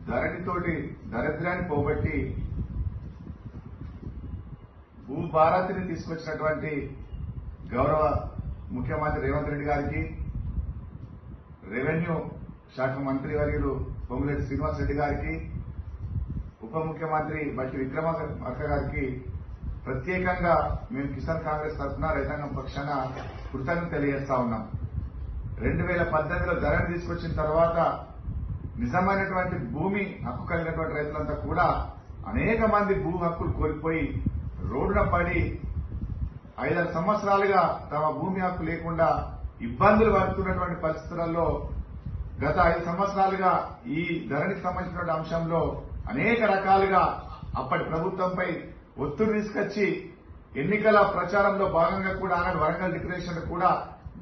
ధరణితోటి దరిద్రాన్ని పోగొట్టి భూభారతిని తీసుకొచ్చినటువంటి గౌరవ ముఖ్యమంత్రి రేవంత్ రెడ్డి గారికి, రెవెన్యూ శాఖ మంత్రి వర్యులు పొంగులేటి శ్రీనివాస్ రెడ్డి గారికి, ఉప ముఖ్యమంత్రి బట్టి విక్రమార్క గారికి ప్రత్యేకంగా మేము కిసాన్ కాంగ్రెస్ తరఫున రైతాంగం పక్షాన కృతజ్ఞతలు తెలియజేస్తా ఉన్నాం. 2018లో ధరణి తీసుకొచ్చిన తర్వాత నిజమైనటువంటి భూమి హక్కు కలిగినటువంటి రైతులంతా కూడా అనేక మంది భూ హక్కులు కోల్పోయి రోడ్డున పడి 5-6 సంవత్సరాలుగా తమ భూమి హక్కు లేకుండా ఇబ్బందులు పడుతున్నటువంటి పరిస్థితులలో గత 5 సంవత్సరాలుగా ఈ ధరణికి సంబంధించినటువంటి అంశంలో అనేక రకాలుగా అప్పటి ప్రభుత్వంపై ఒత్తిడి తీసుకొచ్చి ఎన్నికల ప్రచారంలో భాగంగా కూడా ఆనాడు వరంగల్ డిక్లరేషన్ కూడా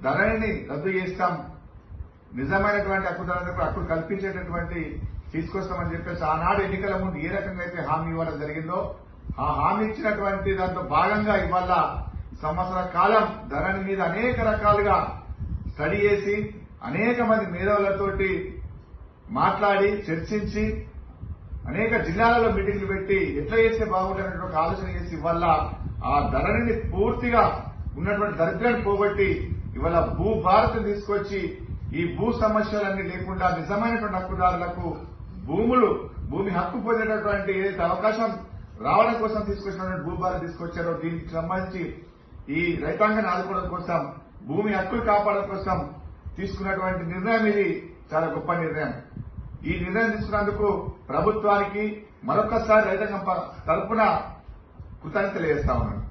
ధరణిని రద్దు చేస్తాం, నిజమైనటువంటి హక్కుదారులకు హక్కులు కల్పించేటటువంటి తీసుకొస్తామని చెప్పేసి ఆనాడు ఎన్నికల ముందు ఏ రకంగా అయితే హామీ ఇవ్వడం జరిగిందో ఆ హామీ ఇచ్చినటువంటి దాంట్లో భాగంగా ఇవాళ సంవత్సర కాలం ధరణి మీద అనేక రకాలుగా స్టడీ చేసి అనేక మంది మేధావులతోటి మాట్లాడి చర్చించి అనేక జిల్లాలలో మీటింగ్లు పెట్టి ఎట్లా చేస్తే బాగుంటుందనే ఒక ఆలోచన చేసి ఇవాళ ఆ ధరణిని పూర్తిగా ఉన్నటువంటి దరిద్రాన్ని పోగొట్టి ఇవాళ భూభారతి తీసుకొచ్చి ఈ భూ సమస్యలన్నీ లేకుండా నిజమైనటువంటి హక్కుదారులకు భూమి హక్కు పొందేటటువంటి ఏదైతే అవకాశం రావడం కోసం తీసుకొచ్చినటువంటి భూభారతి తీసుకొచ్చారో దీనికి సంబంధించి ఈ రైతాంగాన్ని ఆదుకోవడం కోసం భూమి హక్కులు కాపాడడం కోసం తీసుకున్నటువంటి నిర్ణయం ఇది చాలా గొప్ప నిర్ణయం. ఈ నిర్ణయం తీసుకున్నందుకు ప్రభుత్వానికి మరొకసారి రైతాంగం తరఫున కృతజ్ఞతలు తెలియజేస్తా ఉన్నాను.